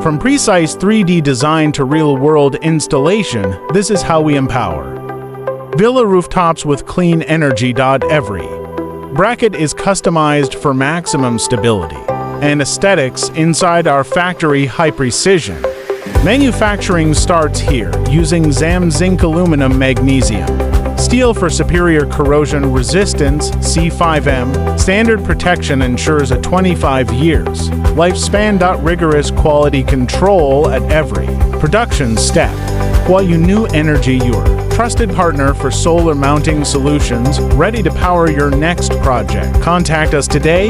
From precise 3D design to real-world installation, this is how we empower. Villa rooftops with clean energy. Every bracket is customized for maximum stability and aesthetics inside our factory. High precision manufacturing starts here using ZAM zinc aluminum magnesium steel for superior corrosion resistance. C5M standard protection ensures a 25 years lifespan. Rigorous quality control at every production step. Huayu New Energy, your trusted partner for solar mounting solutions, ready to power your next project. Contact us today